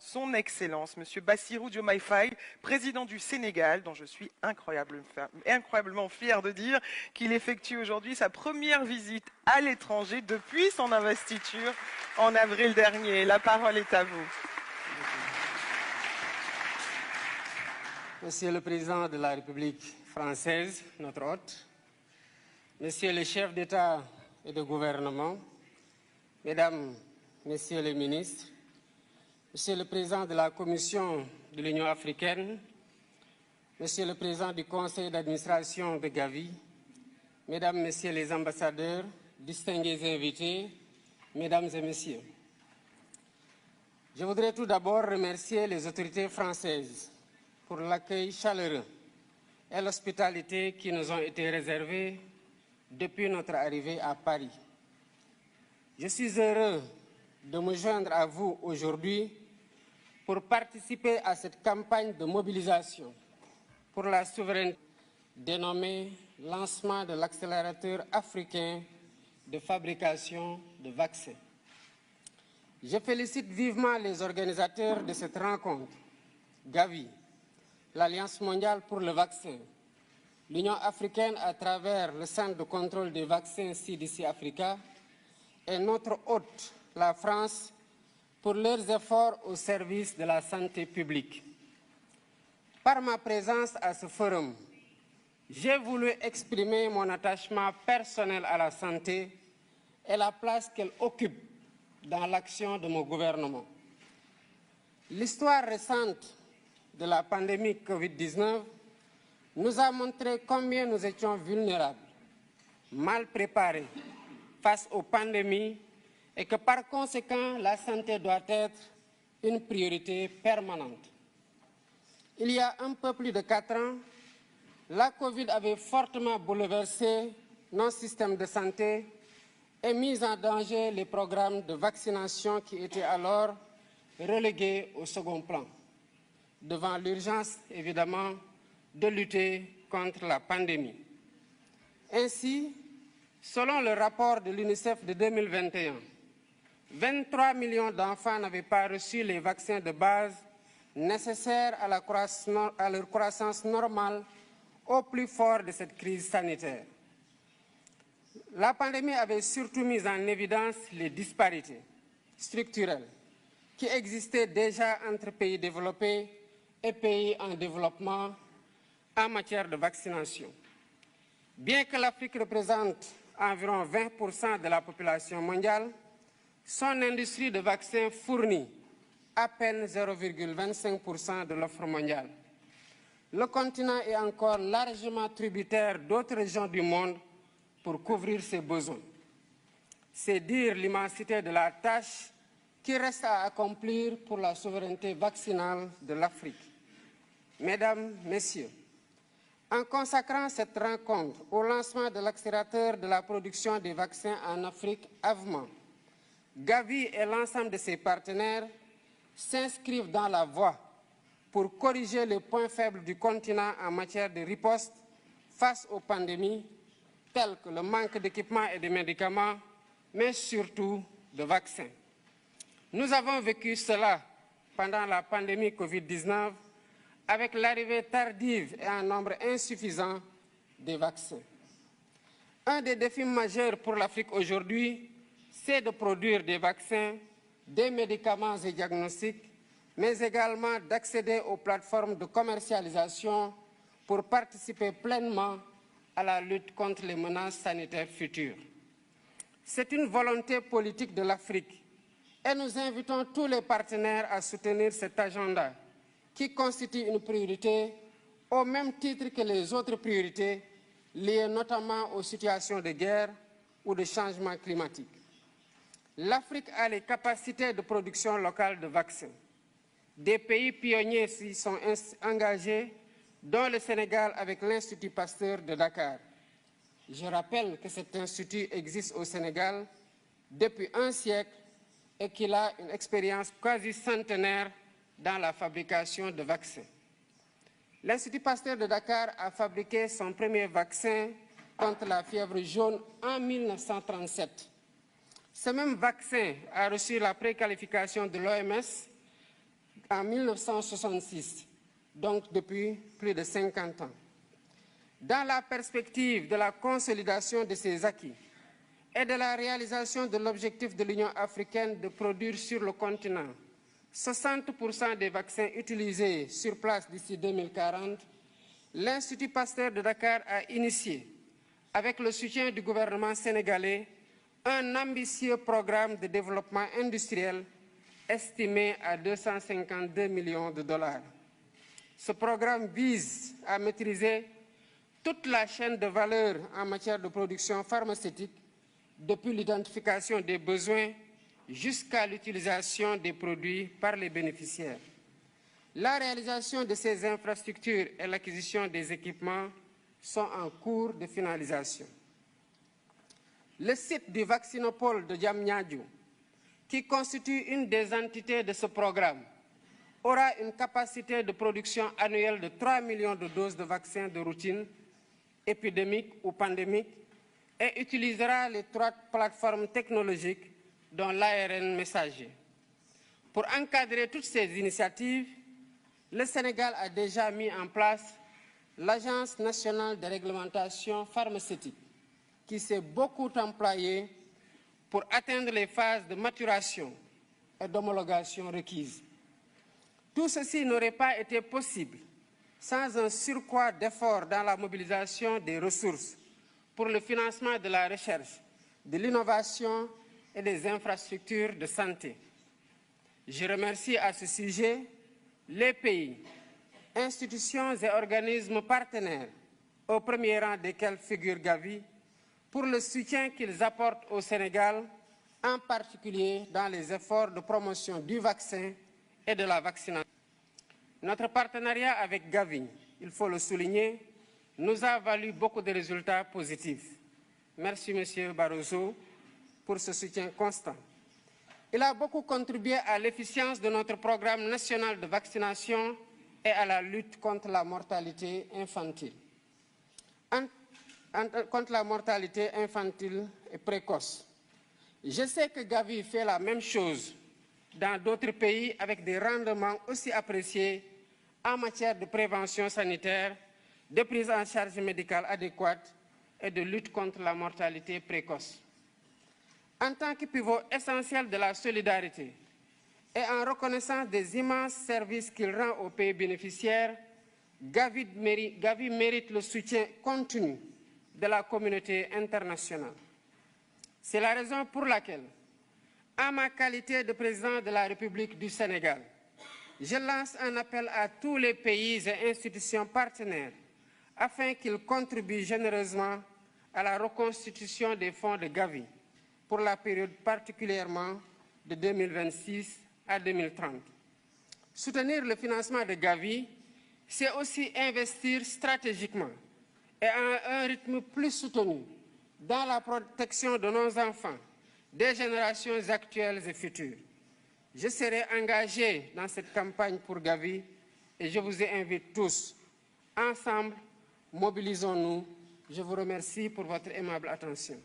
son Excellence, M. Bassirou Diomaye Faye, président du Sénégal, dont je suis incroyablement fier de dire qu'il effectue aujourd'hui sa première visite à l'étranger depuis son investiture en avril dernier. La parole est à vous. Monsieur le Président de la République française, notre hôte, Monsieur le chef d'État et de gouvernement, Mesdames, Messieurs les ministres, Monsieur le Président de la Commission de l'Union africaine, Monsieur le Président du Conseil d'administration de Gavi, Mesdames, Messieurs les ambassadeurs, distingués invités, Mesdames et Messieurs. Je voudrais tout d'abord remercier les autorités françaises pour l'accueil chaleureux et l'hospitalité qui nous ont été réservés depuis notre arrivée à Paris. Je suis heureux de me joindre à vous aujourd'hui pour participer à cette campagne de mobilisation pour la souveraineté dénommée Lancement de l'accélérateur africain de fabrication de vaccins. Je félicite vivement les organisateurs de cette rencontre, Gavi, l'Alliance mondiale pour le vaccin, l'Union africaine à travers le Centre de contrôle des vaccins CDC Africa et notre hôte, la France, pour leurs efforts au service de la santé publique. Par ma présence à ce forum, j'ai voulu exprimer mon attachement personnel à la santé et la place qu'elle occupe dans l'action de mon gouvernement. L'histoire récente de la pandémie Covid-19 nous a montré combien nous étions vulnérables, mal préparés face aux pandémies et que par conséquent, la santé doit être une priorité permanente. Il y a un peu plus de 4 ans, la Covid avait fortement bouleversé nos systèmes de santé et mis en danger les programmes de vaccination qui étaient alors relégués au second plan, devant l'urgence, évidemment, de lutter contre la pandémie. Ainsi, selon le rapport de l'UNICEF de 2021, 23 millions d'enfants n'avaient pas reçu les vaccins de base nécessaires à leur croissance normale au plus fort de cette crise sanitaire. La pandémie avait surtout mis en évidence les disparités structurelles qui existaient déjà entre pays développés et pays en développement en matière de vaccination. Bien que l'Afrique représente environ 20% de la population mondiale, son industrie de vaccins fournit à peine 0,25% de l'offre mondiale. Le continent est encore largement tributaire d'autres régions du monde pour couvrir ses besoins. C'est dire l'immensité de la tâche qui reste à accomplir pour la souveraineté vaccinale de l'Afrique. Mesdames, Messieurs, en consacrant cette rencontre au lancement de l'accélérateur de la production des vaccins en Afrique, AVMA, Gavi et l'ensemble de ses partenaires s'inscrivent dans la voie pour corriger les points faibles du continent en matière de riposte face aux pandémies, telles que le manque d'équipements et de médicaments, mais surtout de vaccins. Nous avons vécu cela pendant la pandémie Covid-19 avec l'arrivée tardive et en nombre insuffisant des vaccins. Un des défis majeurs pour l'Afrique aujourd'hui, c'est de produire des vaccins, des médicaments et diagnostics, mais également d'accéder aux plateformes de commercialisation pour participer pleinement à la lutte contre les menaces sanitaires futures. C'est une volonté politique de l'Afrique et nous invitons tous les partenaires à soutenir cet agenda qui constitue une priorité au même titre que les autres priorités liées notamment aux situations de guerre ou de changement climatique. L'Afrique a les capacités de production locale de vaccins. Des pays pionniers s'y sont engagés, dont le Sénégal avec l'Institut Pasteur de Dakar. Je rappelle que cet institut existe au Sénégal depuis un siècle et qu'il a une expérience quasi centenaire dans la fabrication de vaccins. L'Institut Pasteur de Dakar a fabriqué son premier vaccin contre la fièvre jaune en 1937. Ce même vaccin a reçu la préqualification de l'OMS en 1966, donc depuis plus de 50 ans. Dans la perspective de la consolidation de ces acquis et de la réalisation de l'objectif de l'Union africaine de produire sur le continent 60% des vaccins utilisés sur place d'ici 2040, l'Institut Pasteur de Dakar a initié, avec le soutien du gouvernement sénégalais, un ambitieux programme de développement industriel estimé à 252 millions de dollars. Ce programme vise à maîtriser toute la chaîne de valeur en matière de production pharmaceutique, depuis l'identification des besoins jusqu'à l'utilisation des produits par les bénéficiaires. La réalisation de ces infrastructures et l'acquisition des équipements sont en cours de finalisation. Le site du vaccinopole de Diamniadio, qui constitue une des entités de ce programme, aura une capacité de production annuelle de 3 millions de doses de vaccins de routine, épidémiques ou pandémiques, et utilisera les 3 plateformes technologiques dont l'ARN messager. Pour encadrer toutes ces initiatives, le Sénégal a déjà mis en place l'Agence nationale de réglementation pharmaceutique, qui s'est beaucoup employée pour atteindre les phases de maturation et d'homologation requises. Tout ceci n'aurait pas été possible sans un surcroît d'efforts dans la mobilisation des ressources pour le financement de la recherche, de l'innovation et des infrastructures de santé. Je remercie à ce sujet les pays, institutions et organismes partenaires, au premier rang desquels figure Gavi, pour le soutien qu'ils apportent au Sénégal, en particulier dans les efforts de promotion du vaccin et de la vaccination. Notre partenariat avec Gavi, il faut le souligner, nous a valu beaucoup de résultats positifs. Merci, M. Barroso, pour ce soutien constant. Il a beaucoup contribué à l'efficience de notre programme national de vaccination et à la lutte contre la mortalité infantile. Contre la mortalité infantile et précoce. Je sais que Gavi fait la même chose dans d'autres pays avec des rendements aussi appréciés en matière de prévention sanitaire, de prise en charge médicale adéquate et de lutte contre la mortalité précoce. En tant que pivot essentiel de la solidarité et en reconnaissance des immenses services qu'il rend aux pays bénéficiaires, Gavi mérite le soutien continu de la communauté internationale. C'est la raison pour laquelle, en ma qualité de président de la République du Sénégal, je lance un appel à tous les pays et institutions partenaires afin qu'ils contribuent généreusement à la reconstitution des fonds de Gavi pour la période particulièrement de 2026 à 2030. Soutenir le financement de Gavi, c'est aussi investir stratégiquement et à un rythme plus soutenu dans la protection de nos enfants, des générations actuelles et futures. Je serai engagé dans cette campagne pour Gavi et je vous invite tous. Ensemble, mobilisons-nous. Je vous remercie pour votre aimable attention.